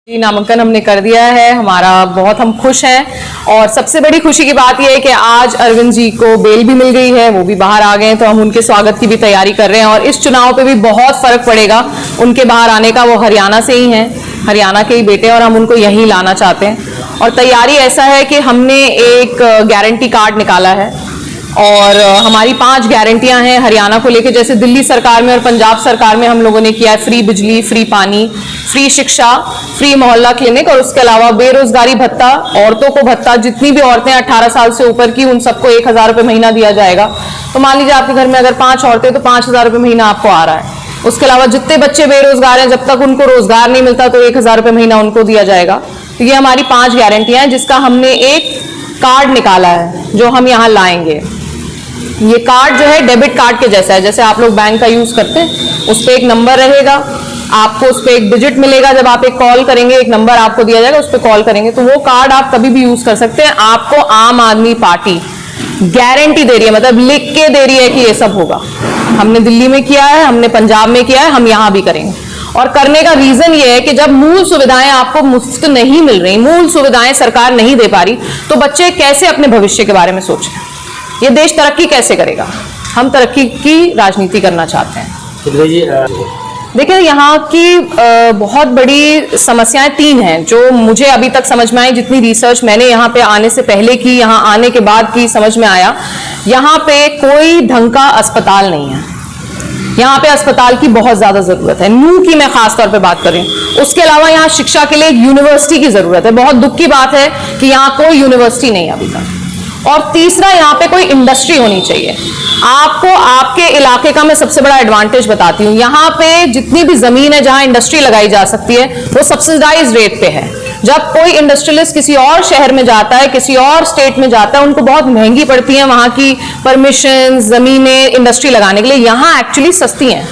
नामांकन हमने कर दिया है हमारा, बहुत हम खुश हैं। और सबसे बड़ी खुशी की बात यह है कि आज अरविंद जी को बेल भी मिल गई है, वो भी बाहर आ गए हैं, तो हम उनके स्वागत की भी तैयारी कर रहे हैं। और इस चुनाव पे भी बहुत फर्क पड़ेगा उनके बाहर आने का। वो हरियाणा से ही हैं, हरियाणा के ही बेटे हैं और हम उनको यहीं लाना चाहते हैं। और तैयारी ऐसा है कि हमने एक गारंटी कार्ड निकाला है और हमारी 5 गारंटियां हैं हरियाणा को लेके। जैसे दिल्ली सरकार में और पंजाब सरकार में हम लोगों ने किया है फ्री बिजली, फ्री पानी, फ्री शिक्षा, फ्री मोहल्ला क्लिनिक, और उसके अलावा बेरोजगारी भत्ता, औरतों को भत्ता, जितनी भी औरतें 18 साल से ऊपर की उन सबको 1000 रुपये महीना दिया जाएगा। तो मान लीजिए आपके घर में अगर 5 औरतें तो 5000 रुपये महीना आपको आ रहा है। उसके अलावा जितने बच्चे बेरोजगार हैं, जब तक उनको रोजगार नहीं मिलता तो 1000 रुपये महीना उनको दिया जाएगा। तो ये हमारी 5 गारंटियां हैं, जिसका हमने एक कार्ड निकाला है जो हम यहाँ लाएंगे। ये कार्ड जो है डेबिट कार्ड के जैसा है, जैसे आप लोग बैंक का यूज करते हैं, उस पर एक नंबर रहेगा, आपको उस पर एक डिजिट मिलेगा। जब आप एक कॉल करेंगे, एक नंबर आपको दिया जाएगा, उस पर कॉल करेंगे तो वो कार्ड आप कभी भी यूज कर सकते हैं। आपको आम आदमी पार्टी गारंटी दे रही है, मतलब लिख के दे रही है कि ये सब होगा। हमने दिल्ली में किया है, हमने पंजाब में किया है, हम यहां भी करेंगे। और करने का रीजन ये है कि जब मूल सुविधाएं आपको मुफ्त नहीं मिल रही, मूल सुविधाएं सरकार नहीं दे पा रही, तो बच्चे कैसे अपने भविष्य के बारे में सोचें? ये देश तरक्की कैसे करेगा? हम तरक्की की राजनीति करना चाहते हैं। देखिए, यहाँ की बहुत बड़ी समस्याएं 3 हैं जो मुझे अभी तक समझ में आई, जितनी रिसर्च मैंने यहाँ पे आने से पहले की, यहाँ आने के बाद की, समझ में आया। यहाँ पे कोई ढंग का अस्पताल नहीं है। यहाँ पे अस्पताल की बहुत ज्यादा जरूरत है, नू की मैं खास तौर पे बात कर रही हूँ। उसके अलावा यहाँ शिक्षा के लिए एक यूनिवर्सिटी की जरूरत है। बहुत दुख की बात है कि यहाँ कोई यूनिवर्सिटी नहीं है अभी तक। और तीसरा, यहाँ पे कोई इंडस्ट्री होनी चाहिए। आपको आपके इलाके का मैं सबसे बड़ा एडवांटेज बताती हूँ। यहाँ पे जितनी भी जमीन है जहाँ इंडस्ट्री लगाई जा सकती है, वो सब्सिडाइज रेट पे है। जब कोई इंडस्ट्रियलिस्ट किसी और शहर में जाता है, किसी और स्टेट में जाता है, उनको बहुत महंगी पड़ती है वहाँ की परमिशन, जमीनें इंडस्ट्री लगाने के लिए। यहाँ एक्चुअली सस्ती हैं,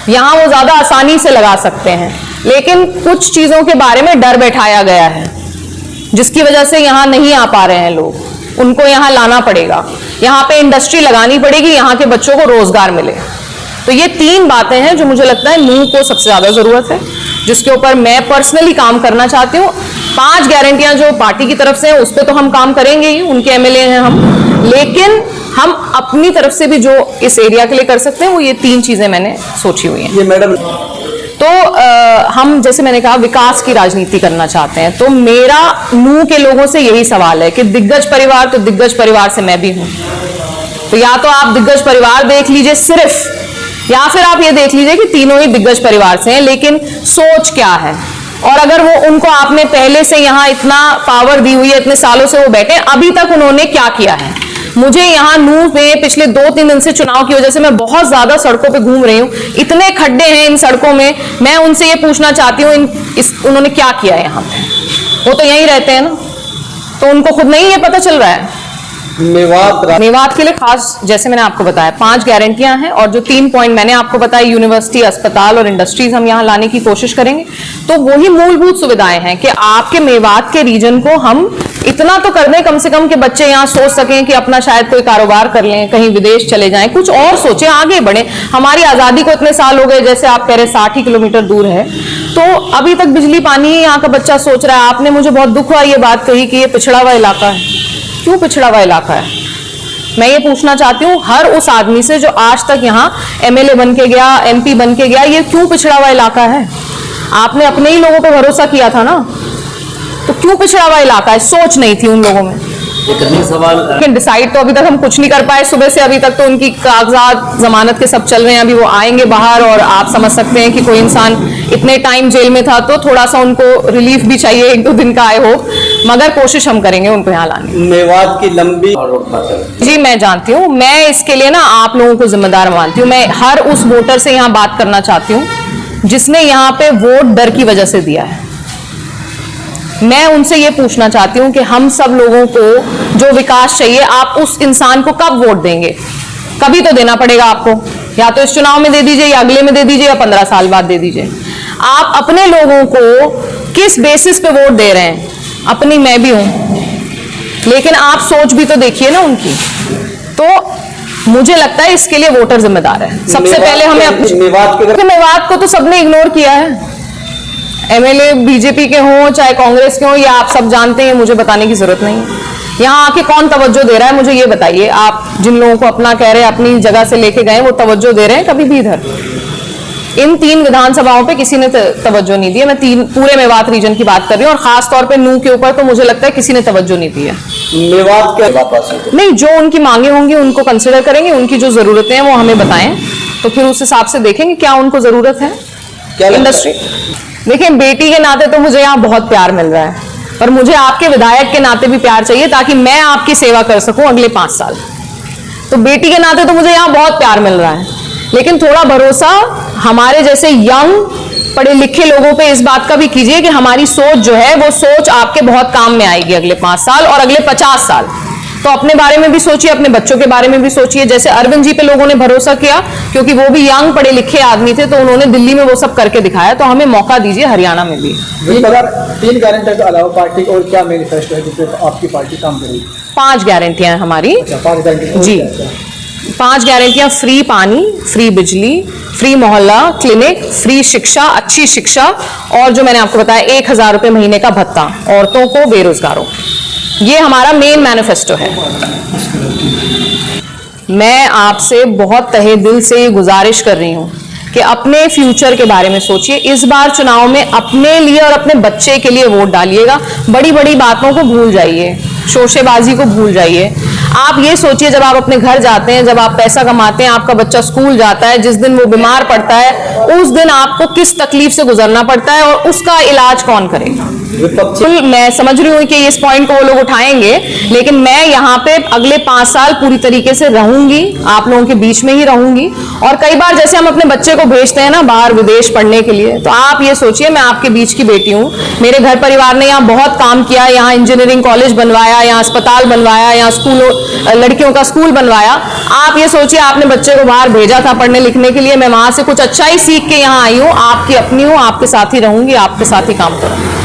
यहाँ वो ज्यादा आसानी से लगा सकते हैं। लेकिन कुछ चीजों के बारे में डर बैठाया गया है, जिसकी वजह से यहाँ नहीं आ पा रहे हैं लोग। उनको यहाँ लाना पड़ेगा, यहाँ पे इंडस्ट्री लगानी पड़ेगी, यहाँ के बच्चों को रोजगार मिले। तो ये 3 बातें हैं जो मुझे लगता है नूह को सबसे ज्यादा जरूरत है, जिसके ऊपर मैं पर्सनली काम करना चाहती हूँ। 5 गारंटियां जो पार्टी की तरफ से है उस पर तो हम काम करेंगे ही, उनके एमएलए हैं हम, लेकिन हम अपनी तरफ से भी जो इस एरिया के लिए कर सकते हैं वो ये 3 चीजें मैंने सोची हुई हैं। ये मैडम, तो हम, जैसे मैंने कहा, विकास की राजनीति करना चाहते हैं। तो मेरा नूह के लोगों से यही सवाल है कि दिग्गज परिवार, तो दिग्गज परिवार से मैं भी हूं। तो या तो आप दिग्गज परिवार देख लीजिए सिर्फ, या फिर आप ये देख लीजिए कि तीनों ही दिग्गज परिवार से हैं, लेकिन सोच क्या है। और अगर वो, उनको आपने पहले से यहाँ इतना पावर दी हुई है, इतने सालों से वो बैठे, अभी तक उन्होंने क्या किया है? मुझे यहाँ नूह में पिछले 2-3 दिन से चुनाव की वजह से मैं बहुत ज्यादा सड़कों पे घूम रही हूँ। इतने खड्डे हैं इन सड़कों में, मैं उनसे ये पूछना चाहती हूँ उन्होंने क्या किया है यहाँ पे? वो तो यहीं रहते हैं ना, तो उनको खुद नहीं ये पता चल रहा है। मेवात के लिए खास, जैसे मैंने आपको बताया, 5 गारंटियां हैं और जो 3 पॉइंट मैंने आपको बताया, यूनिवर्सिटी, अस्पताल और इंडस्ट्रीज हम यहाँ लाने की कोशिश करेंगे। तो वही मूलभूत सुविधाएं हैं कि आपके मेवात के रीजन को हम इतना तो कर दें कम से कम कि बच्चे यहाँ सोच सकें कि अपना शायद कोई कारोबार कर लें, कहीं विदेश चले जाएं, कुछ और सोचें, आगे बढ़े। हमारी आजादी को इतने साल हो गए, जैसे आप कह रहे 60 ही किलोमीटर दूर है, तो अभी तक बिजली पानी यहाँ का बच्चा सोच रहा है। आपने मुझे बहुत दुख हुआ ये बात कही कि ये पिछड़ा हुआ इलाका है। क्यों पिछड़ा हुआ इलाका है? मैं ये पूछना चाहती हूँ हर उस आदमी से जो आज तक यहाँ एमएलए बन के गया, एमपी बन के गया, ये क्यों पिछड़ा हुआ इलाका है? आपने अपने ही लोगों पर भरोसा किया था ना, तो क्यों पिछड़ा हुआ इलाका है? सोच नहीं थी उन लोगों में। लेकिन डिसाइड तो अभी तक हम कुछ नहीं कर पाए। सुबह से अभी तक तो उनकी कागजात जमानत के सब चल रहे हैं, अभी वो आएंगे बाहर। और आप समझ सकते हैं कि कोई इंसान इतने टाइम जेल में था तो थोड़ा सा उनको रिलीफ भी चाहिए, 1-2 दिन का आए हो, मगर कोशिश हम करेंगे उनको यहाँ लाने। मेवात की लंबी जी मैं जानती हूँ, मैं इसके लिए ना आप लोगों को जिम्मेदार मानती हूँ। मैं हर उस वोटर से यहाँ बात करना चाहती हूँ जिसने यहाँ पे वोट डर की वजह से दिया है। मैं उनसे ये पूछना चाहती हूँ कि हम सब लोगों को जो विकास चाहिए, आप उस इंसान को कब वोट देंगे? कभी तो देना पड़ेगा आपको, या तो इस चुनाव में दे दीजिए, या अगले में दे दीजिए, या 15 साल बाद दे दीजिए। आप अपने लोगों को किस बेसिस पे वोट दे रहे हैं? अपनी मैं भी हूं, लेकिन आप सोच भी तो देखिए ना उनकी। तो मुझे लगता है इसके लिए वोटर जिम्मेदार है। सबसे पहले हमें अपने मेवात को तो सबने इग्नोर किया है। एमएलए बीजेपी के हों चाहे कांग्रेस के हों, ये आप सब जानते हैं, मुझे बताने की जरूरत नहीं है। यहाँ आके कौन तवज्जो दे रहा है मुझे ये बताइए। आप जिन लोगों को अपना कह रहे हैं, अपनी जगह से लेके गए, वो तवज्जो दे रहे हैं कभी भी इधर? इन 3 विधानसभाओं पे किसी ने तवज्जो नहीं दी है। मैं पूरे मेवात रीजन की बात कर रही हूँ, और खास तौर पे नूह के ऊपर तो मुझे लगता है किसी ने तवज्जो नहीं दी है। मेवात क्या बात नहीं, जो उनकी मांगे होंगी उनको कंसिडर करेंगे, उनकी जो जरूरतें हैं वो हमें बताएं, तो फिर उस हिसाब से देखेंगे क्या उनको जरूरत है। क्या इंडस्ट्री, देखिए बेटी के नाते तो मुझे यहाँ बहुत प्यार मिल रहा है, पर मुझे आपके विधायक के नाते भी प्यार चाहिए ताकि मैं आपकी सेवा कर सकूं अगले 5 साल। तो बेटी के नाते तो मुझे यहाँ बहुत प्यार मिल रहा है, लेकिन थोड़ा भरोसा हमारे जैसे यंग पढ़े लिखे लोगों पे इस बात का भी कीजिए कि हमारी सोच जो है वो सोच आपके बहुत काम में आएगी अगले 5 साल और अगले 50 साल। तो अपने बारे में भी सोचिए, अपने बच्चों के बारे में भी सोचिए। जैसे अरविंद जी पे लोगों ने भरोसा किया क्योंकि वो भी यंग पढ़े लिखे आदमी थे, तो उन्होंने दिल्ली में वो सब करके दिखाया, तो हमें मौका दीजिए हरियाणा में भी। 3 गारंटी के अलावा पार्टी और क्या मैनिफेस्टो है जिसपे आपकी पार्टी काम करेगी? 5 गारंटियां हैं हमारी। अच्छा, 5 गारंटी जी, 5 गारंटियां, फ्री पानी, फ्री बिजली, फ्री मोहल्ला क्लिनिक, फ्री शिक्षा, अच्छी शिक्षा, और जो मैंने आपको बताया 1000 रुपए महीने का भत्ता औरतों को, बेरोजगारों। ये हमारा मेन मैनिफेस्टो है। मैं आपसे बहुत तहे दिल से ये गुजारिश कर रही हूं कि अपने फ्यूचर के बारे में सोचिए। इस बार चुनाव में अपने लिए और अपने बच्चे के लिए वोट डालिएगा। बड़ी बड़ी बातों को भूल जाइए, शोशेबाजी को भूल जाइए। आप ये सोचिए, जब आप अपने घर जाते हैं, जब आप पैसा कमाते हैं, आपका बच्चा स्कूल जाता है, जिस दिन वो बीमार पड़ता है उस दिन आपको किस तकलीफ से गुजरना पड़ता है और उसका इलाज कौन करेगा। मैं समझ रही हूँ कि इस पॉइंट को वो लोग उठाएंगे, लेकिन मैं यहाँ पे अगले 5 साल पूरी तरीके से रहूंगी, आप लोगों के बीच में ही रहूंगी। और कई बार जैसे हम अपने बच्चे को भेजते हैं ना बाहर विदेश पढ़ने के लिए, तो आप ये सोचिए मैं आपके बीच की बेटी हूँ। मेरे घर परिवार ने यहाँ बहुत काम किया, यहाँ इंजीनियरिंग कॉलेज बनवाया, यहाँ अस्पताल बनवाया, यहाँ स्कूलों लड़कियों का स्कूल बनवाया। आप ये सोचिए आपने बच्चे को बाहर भेजा था पढ़ने लिखने के लिए, मैं वहां से कुछ अच्छा ही सीख के यहाँ आई हूँ, आपकी अपनी हूँ, आपके साथ ही रहूंगी, आपके साथ ही काम करूंगी।